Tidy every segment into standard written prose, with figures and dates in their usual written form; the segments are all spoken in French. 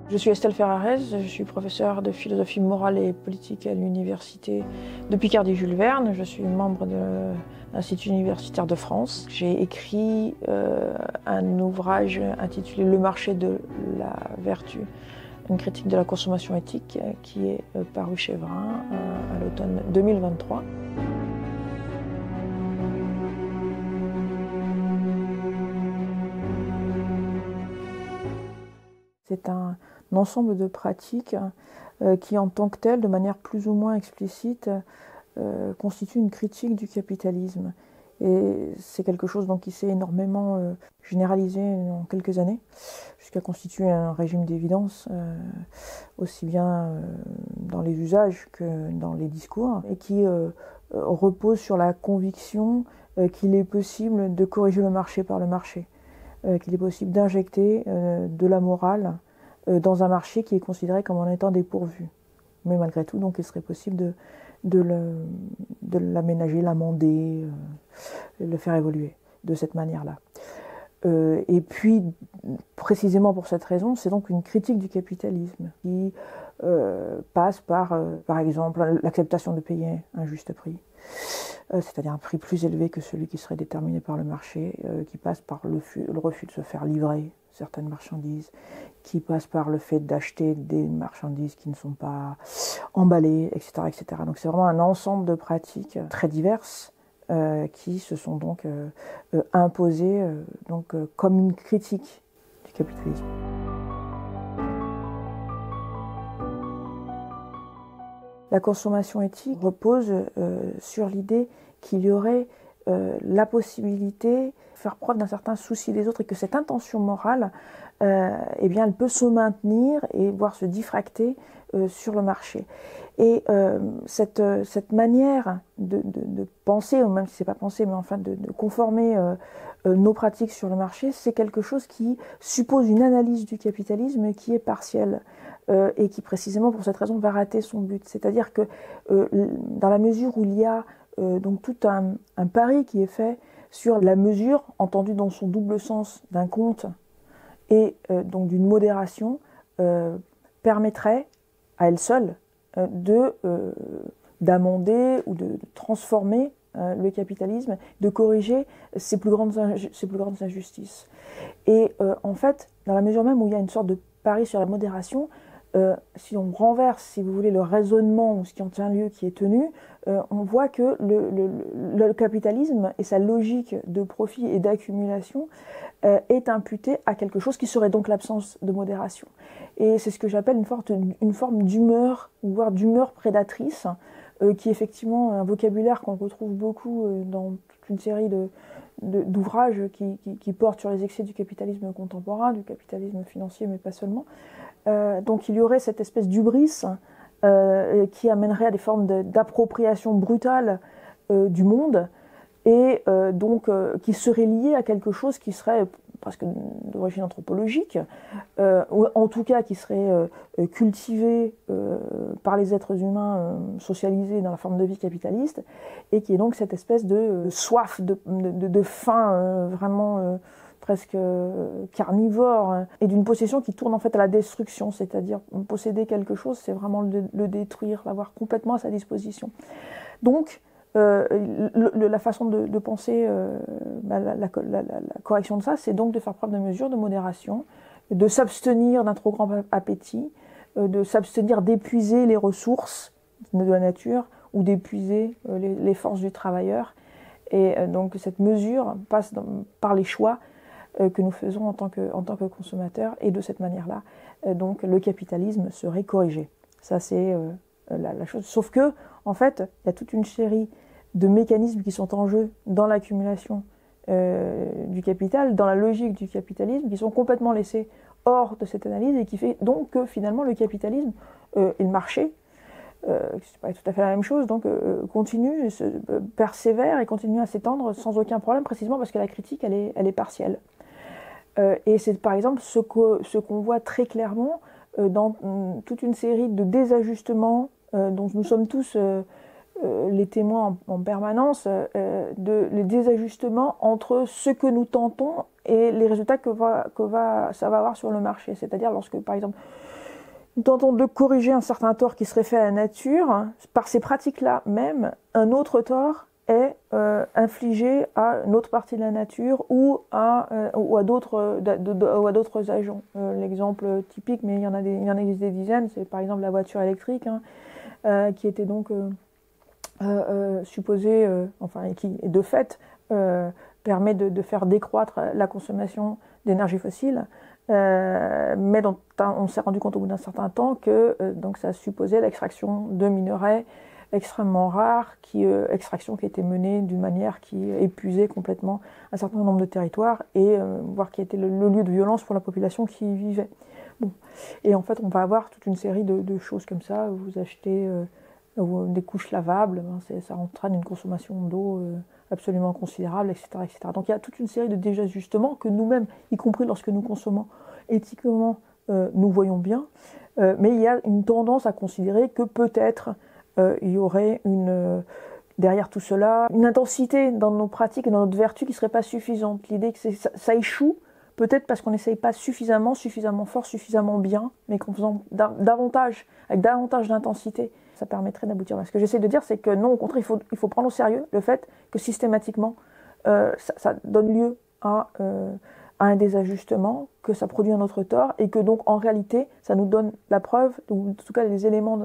Je suis Estelle Ferrarez, je suis professeure de philosophie morale et politique à l'université de Picardie-Jules Verne. Je suis membre de l'Institut universitaire de France. J'ai écrit un ouvrage intitulé Le marché de la vertu, une critique de la consommation éthique, qui est paru chez Vrin à l'automne 2023. C'est un ensemble de pratiques qui, en tant que telles, de manière plus ou moins explicite, constituent une critique du capitalisme. Et c'est quelque chose donc, qui s'est énormément généralisé en quelques années, jusqu'à constituer un régime d'évidence, aussi bien dans les usages que dans les discours, et qui repose sur la conviction qu'il est possible de corriger le marché par le marché. Qu'il est possible d'injecter de la morale dans un marché qui est considéré comme en étant dépourvu. Mais malgré tout, donc, il serait possible de l'aménager, l'amender, le faire évoluer de cette manière-là. Et puis, précisément pour cette raison, c'est donc une critique du capitalisme qui passe par exemple, l'acceptation de payer un juste prix, c'est-à-dire un prix plus élevé que celui qui serait déterminé par le marché, qui passe par le refus de se faire livrer certaines marchandises, qui passe par le fait d'acheter des marchandises qui ne sont pas emballées, etc., etc. Donc c'est vraiment un ensemble de pratiques très diverses qui se sont donc imposées comme une critique du capitalisme. La consommation éthique repose sur l'idée qu'il y aurait la possibilité de faire preuve d'un certain souci des autres et que cette intention morale, eh bien, elle peut se maintenir et voire se diffracter sur le marché. Et cette manière de penser, ou même si ce n'est pas penser, mais enfin de conformer nos pratiques sur le marché, c'est quelque chose qui suppose une analyse du capitalisme qui est partielle. Et qui précisément pour cette raison va rater son but. C'est-à-dire que dans la mesure où il y a donc tout un pari qui est fait sur la mesure, entendue dans son double sens, d'un compte et donc d'une modération, permettrait à elle seule d'amender ou de transformer le capitalisme, de corriger ses plus grandes injustices. Et en fait, dans la mesure même où il y a une sorte de pari sur la modération, si on renverse, si vous voulez, le raisonnement ou ce qui en tient lieu qui est tenu, on voit que le capitalisme et sa logique de profit et d'accumulation est imputé à quelque chose qui serait donc l'absence de modération. Et c'est ce que j'appelle une forme d'humeur, voire d'humeur prédatrice, qui est effectivement un vocabulaire qu'on retrouve beaucoup dans toute une série d'ouvrages qui portent sur les excès du capitalisme contemporain, du capitalisme financier, mais pas seulement. Donc il y aurait cette espèce d'hubris qui amènerait à des formes d'appropriation brutale du monde et qui serait liée à quelque chose qui serait presque d'origine anthropologique, ou en tout cas qui serait cultivé par les êtres humains socialisés dans la forme de vie capitaliste, et qui est donc cette espèce de soif, de faim vraiment presque carnivore, et d'une possession qui tourne en fait à la destruction, c'est-à-dire posséder quelque chose, c'est vraiment le détruire, l'avoir complètement à sa disposition. Donc, la façon de penser la correction de ça, c'est donc de faire preuve de mesure, de modération, de s'abstenir d'un trop grand appétit, de s'abstenir d'épuiser les ressources de la nature ou d'épuiser les forces du travailleur. Et donc cette mesure passe par les choix que nous faisons en tant que consommateurs, et de cette manière-là, donc le capitalisme serait corrigé. Ça, c'est la chose. Sauf que, en fait, il y a toute une série de mécanismes qui sont en jeu dans l'accumulation du capital, dans la logique du capitalisme, qui sont complètement laissés hors de cette analyse, et qui fait donc que finalement le capitalisme et le marché, c'est pas tout à fait la même chose, donc continue, persévère et continue à s'étendre sans aucun problème, précisément parce que la critique, elle est partielle. Et c'est par exemple ce qu'on voit très clairement dans toute une série de désajustements dont nous sommes tous les témoins en permanence, les désajustements entre ce que nous tentons et les résultats ça va avoir sur le marché. C'est-à-dire lorsque, par exemple, nous tentons de corriger un certain tort qui serait fait à la nature. Par ces pratiques-là même, un autre tort est infligé à une autre partie de la nature ou à d'autres agents. L'exemple typique, mais il y en existe des dizaines, c'est par exemple la voiture électrique, qui était donc supposée, et qui de fait permet de faire décroître la consommation d'énergie fossile, mais dont on s'est rendu compte au bout d'un certain temps que donc ça supposait l'extraction de minerais extrêmement rares, extraction qui était menée d'une manière qui épuisait complètement un certain nombre de territoires et voire qui était le lieu de violence pour la population qui y vivait. Bon. Et en fait, on va avoir toute une série de choses comme ça. Vous achetez des couches lavables, ça entraîne une consommation d'eau absolument considérable, etc., etc. Donc il y a toute une série de désajustements que nous-mêmes, y compris lorsque nous consommons éthiquement, nous voyons bien, mais il y a une tendance à considérer que peut-être il y aurait derrière tout cela une intensité dans nos pratiques et dans notre vertu qui ne serait pas suffisante. L'idée que ça échoue, peut-être parce qu'on n'essaye pas suffisamment fort, suffisamment bien, mais qu'en faisant avec davantage d'intensité, ça permettrait d'aboutir. Ce que j'essaie de dire, c'est que non, au contraire, il faut prendre au sérieux le fait que systématiquement, ça donne lieu à un désajustement, que ça produit un autre tort, et que donc en réalité, ça nous donne la preuve, ou en tout cas les éléments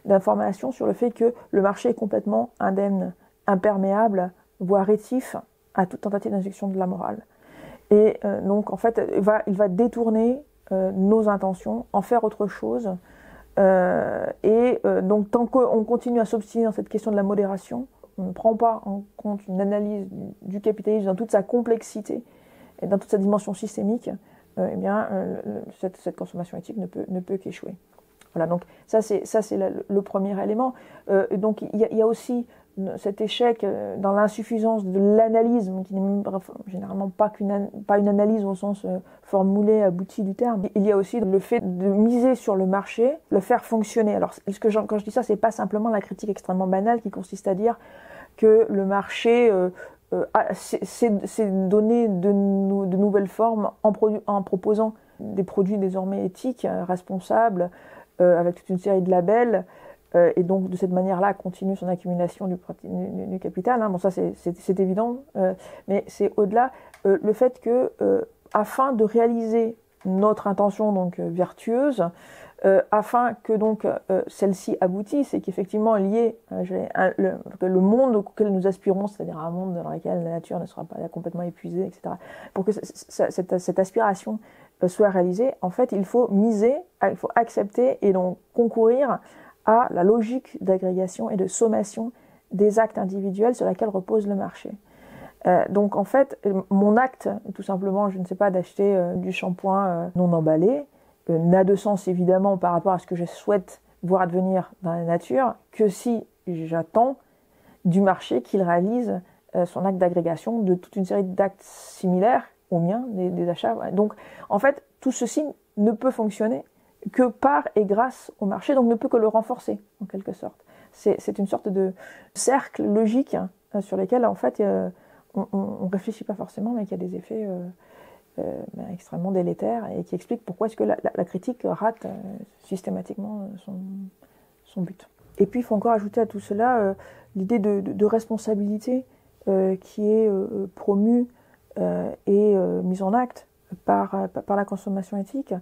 d'information sur le fait que le marché est complètement indemne, imperméable, voire rétif à toute tentative d'injection de la morale. Et donc en fait, il va détourner nos intentions, en faire autre chose. Donc tant qu'on continue à s'obstiner dans cette question de la modération, on ne prend pas en compte une analyse du capitalisme dans toute sa complexité et dans toute sa dimension systémique, cette consommation éthique ne peut qu'échouer. Voilà, donc ça c'est le premier élément. Donc il y a aussi cet échec dans l'insuffisance de l'analyse, qui n'est généralement pas une analyse au sens formulé, abouti du terme. Il y a aussi le fait de miser sur le marché, le faire fonctionner. Alors quand je dis ça, c'est pas simplement la critique extrêmement banale qui consiste à dire que le marché c'est donner de nouvelles formes en proposant des produits désormais éthiques, responsables, avec toute une série de labels, et donc de cette manière-là continue son accumulation du capital. Bon, ça c'est évident, mais c'est au-delà le fait que, afin de réaliser notre intention donc vertueuse, afin que donc celle-ci aboutisse et qu'effectivement lié le monde auquel nous aspirons, c'est-à-dire un monde dans lequel la nature ne sera pas complètement épuisée, etc. Pour que cette aspiration soit réalisée, en fait, il faut il faut accepter et donc concourir à la logique d'agrégation et de sommation des actes individuels sur laquelle repose le marché. Donc en fait, mon acte, tout simplement, je ne sais pas, d'acheter du shampoing non emballé, n'a de sens évidemment par rapport à ce que je souhaite voir advenir dans la nature que si j'attends du marché qu'il réalise son acte d'agrégation de toute une série d'actes similaires aux miens, des achats. Donc en fait, tout ceci ne peut fonctionner que par et grâce au marché, donc ne peut que le renforcer en quelque sorte. C'est une sorte de cercle logique sur lequel en fait on ne réfléchit pas forcément, mais qui a des effets extrêmement délétères et qui explique pourquoi est-ce que la critique rate systématiquement son but. Et puis il faut encore ajouter à tout cela l'idée de responsabilité qui est promue et mise en acte par la consommation éthique.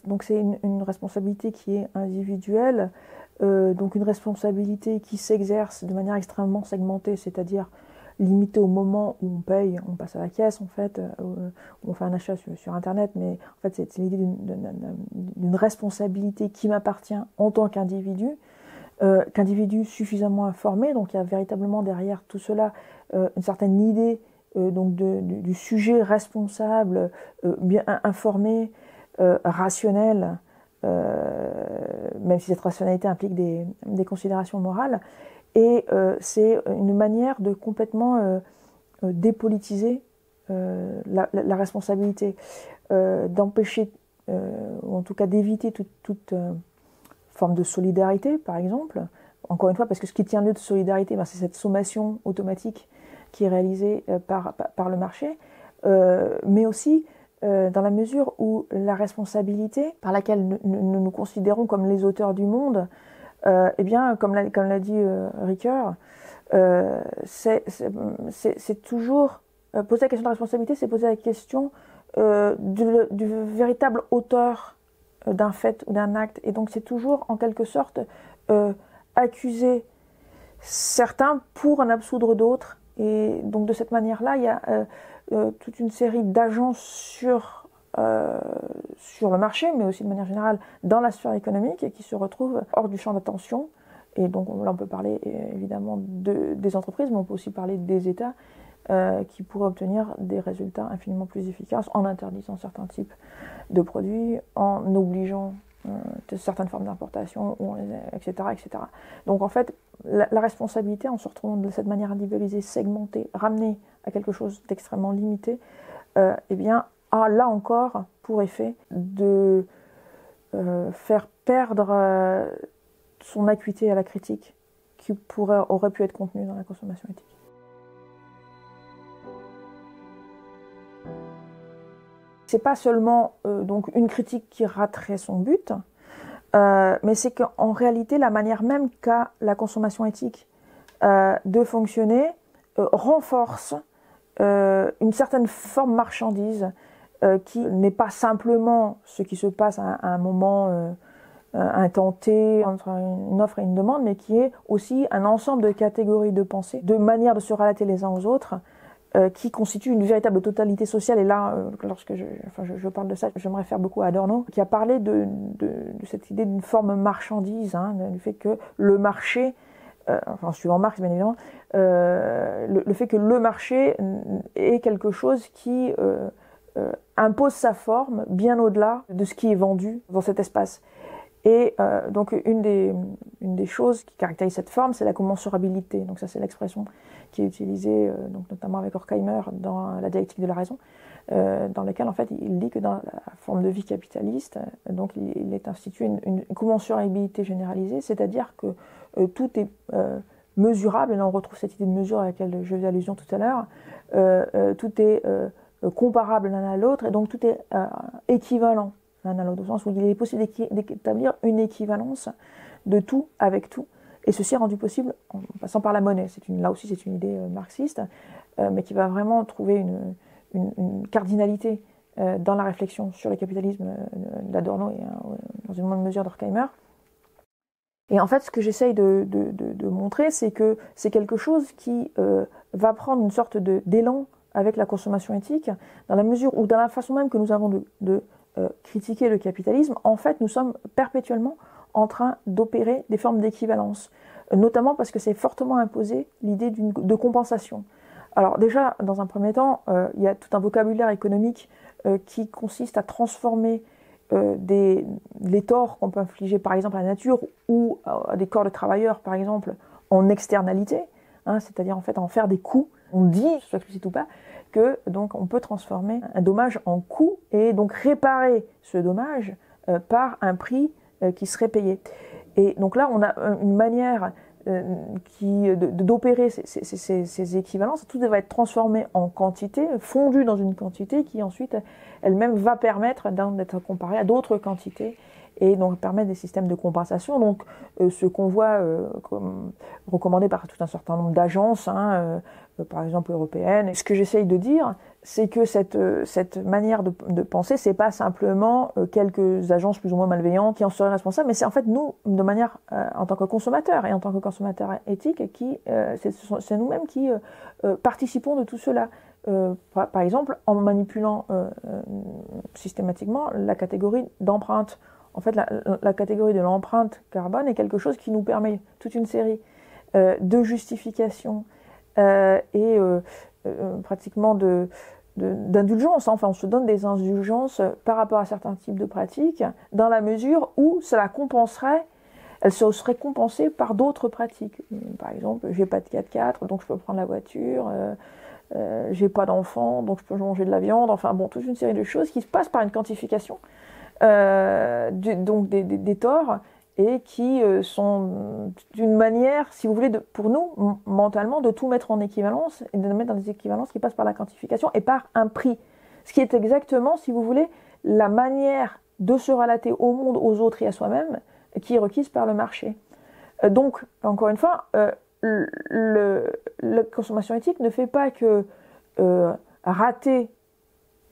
Donc c'est une responsabilité qui est individuelle, donc une responsabilité qui s'exerce de manière extrêmement segmentée, c'est-à-dire limité au moment où on paye, on passe à la caisse en fait, on fait un achat sur Internet, mais en fait c'est l'idée d'une responsabilité qui m'appartient en tant qu'individu, qu'individu suffisamment informé, donc il y a véritablement derrière tout cela une certaine idée donc du sujet responsable, bien informé, rationnel, même si cette rationalité implique des considérations morales. Et c'est une manière de complètement dépolitiser la responsabilité, d'empêcher, ou en tout cas d'éviter toute forme de solidarité, par exemple. Encore une fois, parce que ce qui tient lieu de solidarité, c'est cette sommation automatique qui est réalisée par le marché, mais aussi dans la mesure où la responsabilité par laquelle nous nous considérons comme les auteurs du monde, eh bien, comme l'a dit Ricoeur, c'est toujours poser la question de la responsabilité, c'est poser la question du véritable auteur d'un fait ou d'un acte. Et donc c'est toujours en quelque sorte accuser certains pour en absoudre d'autres. Et donc de cette manière-là, il y a toute une série d'agents sur le marché, mais aussi de manière générale dans la sphère économique, et qui se retrouvent hors du champ d'attention. Et donc là, on peut parler évidemment des entreprises, mais on peut aussi parler des États qui pourraient obtenir des résultats infiniment plus efficaces en interdisant certains types de produits, en obligeant certaines formes d'importation, etc., etc. Donc en fait, la responsabilité, en se retrouvant de cette manière individualisée, segmentée, ramenée à quelque chose d'extrêmement limité, eh bien, a là encore pour effet de faire perdre son acuité à la critique qui aurait pu être contenue dans la consommation éthique. C'est pas seulement donc une critique qui raterait son but, mais c'est qu'en réalité, la manière même qu'a la consommation éthique de fonctionner renforce une certaine forme marchandise qui n'est pas simplement ce qui se passe à un moment un temps T entre une offre et une demande, mais qui est aussi un ensemble de catégories de pensée, de manières de se relater les uns aux autres, qui constitue une véritable totalité sociale. Et là, lorsque je parle de ça, je me réfère beaucoup à Adorno, qui a parlé de cette idée d'une forme marchandise, du fait que le marché, enfin suivant Marx bien évidemment, le fait que le marché est quelque chose qui impose sa forme bien au-delà de ce qui est vendu dans cet espace. Et donc une des choses qui caractérise cette forme, c'est la commensurabilité. Donc ça, c'est l'expression qui est utilisée donc notamment avec Horkheimer dans la dialectique de la raison, dans laquelle en fait il dit que dans la forme de vie capitaliste, donc il est institué une commensurabilité généralisée, c'est-à-dire que tout est mesurable, et là on retrouve cette idée de mesure à laquelle je faisais allusion tout à l'heure, tout est comparable l'un à l'autre, et donc tout est équivalent l'un à l'autre, au sens où il est possible d'établir une équivalence de tout avec tout. Et ceci est rendu possible en passant par la monnaie. Là aussi, c'est une idée marxiste, mais qui va vraiment trouver une cardinalité dans la réflexion sur le capitalisme d'Adorno et dans une moindre mesure d'Horkheimer. Et en fait, ce que j'essaye de montrer, c'est que c'est quelque chose qui va prendre une sorte d'élan avec la consommation éthique, dans la mesure où, dans la façon même que nous avons de critiquer le capitalisme, en fait, nous sommes perpétuellement en train d'opérer des formes d'équivalence, notamment parce que c'est fortement imposé l'idée de compensation. Alors déjà, dans un premier temps, il y a tout un vocabulaire économique qui consiste à transformer les torts qu'on peut infliger par exemple à la nature ou à des corps de travailleurs par exemple en externalité, c'est-à-dire en fait en faire des coûts. On dit, soit explicite ou pas, que donc on peut transformer un dommage en coût et donc réparer ce dommage par un prix qui serait payé. Et donc là, on a une manière d'opérer ces équivalences. Tout va être transformé en quantité, fondu dans une quantité qui ensuite elle-même va permettre d'être comparée à d'autres quantités et donc permettre des systèmes de compensation. Donc ce qu'on voit recommandé par tout un certain nombre d'agences, par exemple européennes. Et ce que j'essaye de dire, c'est que cette manière de penser, c'est pas simplement quelques agences plus ou moins malveillantes qui en seraient responsables, mais c'est en fait nous, de manière en tant que consommateurs et en tant que consommateurs éthiques, c'est nous-mêmes qui participons de tout cela. Par exemple, en manipulant systématiquement la catégorie d'empreinte. En fait, la catégorie de l'empreinte carbone est quelque chose qui nous permet toute une série de justifications et pratiquement d'indulgences. Enfin, on se donne des indulgences par rapport à certains types de pratiques, dans la mesure où cela compenserait, elle se serait compensée par d'autres pratiques. Par exemple, j'ai pas de 4x4, donc je peux prendre la voiture. J'ai pas d'enfant, donc je peux manger de la viande. Enfin bon, toute une série de choses qui se passent par une quantification. Donc des torts et qui sont d'une manière, si vous voulez, pour nous, mentalement, de tout mettre en équivalence et de mettre dans des équivalences qui passent par la quantification et par un prix. Ce qui est exactement, si vous voulez, la manière de se relater au monde, aux autres et à soi-même, qui est requise par le marché. Donc, encore une fois, la consommation éthique ne fait pas que rater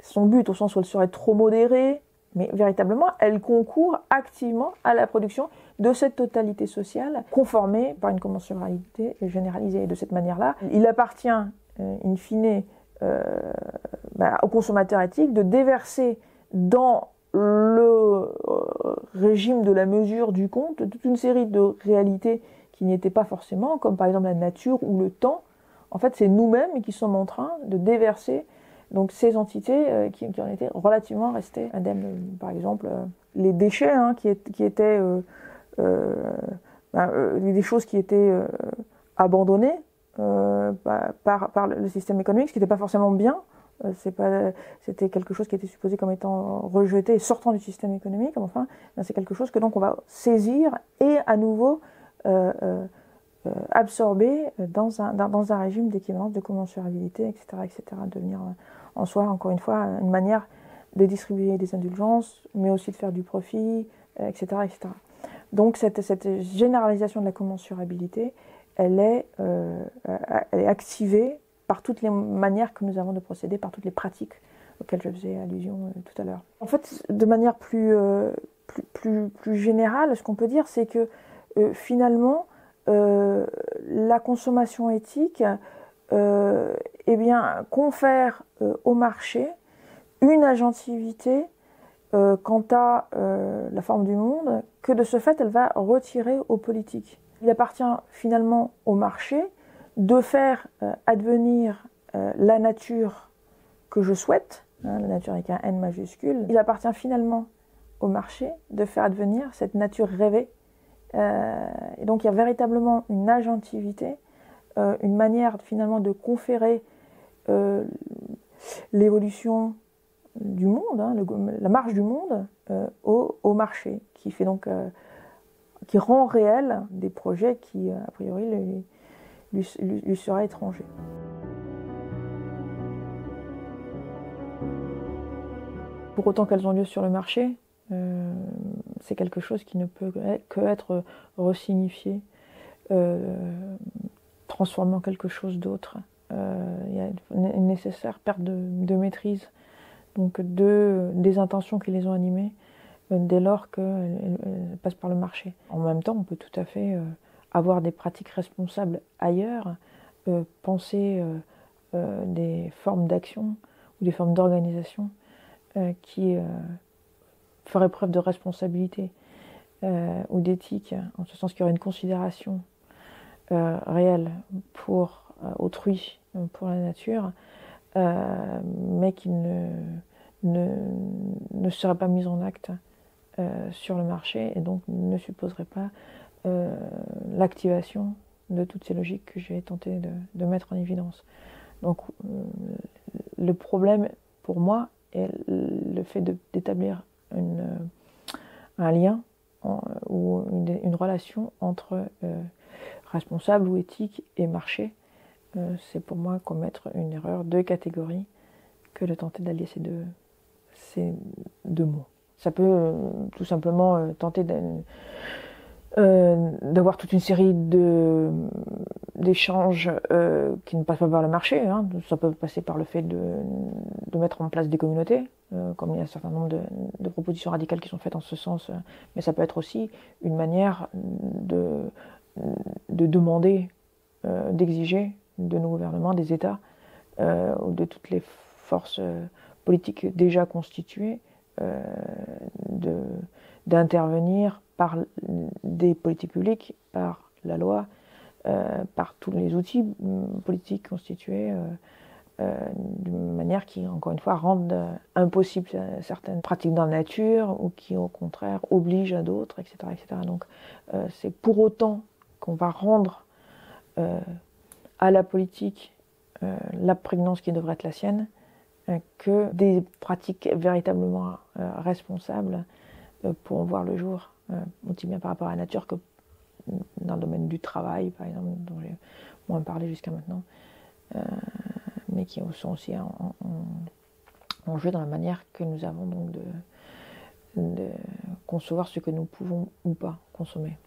son but au sens où elle serait trop modérée, mais véritablement, elle concourt activement à la production de cette totalité sociale conformée par une commensuralité généralisée. Et de cette manière-là, il appartient, in fine, au consommateur éthique de déverser dans le régime de la mesure du compte toute une série de réalités qui n'y étaient pas forcément, comme par exemple la nature ou le temps. En fait, c'est nous-mêmes qui sommes en train de déverser donc ces entités qui en étaient relativement restées indemnes. Par exemple, les déchets qui étaient des choses qui étaient abandonnées par le système économique, ce qui n'était pas forcément bien. C'était quelque chose qui était supposé comme étant rejeté et sortant du système économique. Enfin, c'est quelque chose que donc on va saisir et à nouveau absorber dans un régime d'équivalence, de commensurabilité, etc., etc. Devenir en soi, encore une fois, une manière de distribuer des indulgences, mais aussi de faire du profit, etc., etc. Donc cette généralisation de la commensurabilité, elle est activée par toutes les manières que nous avons de procéder, par toutes les pratiques auxquelles je faisais allusion tout à l'heure. En fait, de manière plus générale, ce qu'on peut dire, c'est que finalement, la consommation éthique confère au marché une agentivité quant à la forme du monde, que de ce fait, elle va retirer aux politiques. Il appartient finalement au marché de faire advenir la nature que je souhaite, la nature avec un N majuscule. Il appartient finalement au marché de faire advenir cette nature rêvée. Et donc il y a véritablement une agentivité, une manière finalement de conférer l'évolution du monde, la marche du monde au marché, qui fait donc qui rend réel des projets qui a priori lui seraient étrangers. Pour autant qu'elles ont lieu sur le marché, c'est quelque chose qui ne peut qu'être resignifié, transformé en quelque chose d'autre. Il y a une nécessaire perte de maîtrise donc des intentions qui les ont animées dès lors qu'elles passent par le marché. En même temps, on peut tout à fait avoir des pratiques responsables ailleurs, penser des formes d'action ou des formes d'organisation qui feraient preuve de responsabilité ou d'éthique, en ce sens qu'il y aurait une considération réelle pour autrui, pour la nature, mais qui ne serait pas mise en acte sur le marché et donc ne supposerait pas l'activation de toutes ces logiques que j'ai tenté de mettre en évidence. Donc le problème pour moi est le fait d'établir un lien ou une relation entre responsable ou éthique et marché. C'est pour moi commettre une erreur de catégorie que de tenter d'allier ces deux mots. Ça peut tout simplement tenter d'avoir toute une série d'échanges qui ne passent pas par le marché. Ça peut passer par le fait de mettre en place des communautés, comme il y a un certain nombre de propositions radicales qui sont faites en ce sens, mais ça peut être aussi une manière de demander, d'exiger de nos gouvernements, des États, ou de toutes les forces politiques déjà constituées, d'intervenir par des politiques publiques, par la loi, par tous les outils politiques constitués, d'une manière qui, encore une fois, rendent impossible certaines pratiques dans la nature ou qui, au contraire, obligent à d'autres, etc., etc. Donc, c'est pour autant qu'on va rendre à la politique la prégnance qui devrait être la sienne, que des pratiques véritablement responsables pourront voir le jour, aussi bien par rapport à la nature que dans le domaine du travail, par exemple, dont j'ai moins parlé jusqu'à maintenant, mais qui sont aussi enjeu dans la manière que nous avons donc de concevoir ce que nous pouvons ou pas consommer.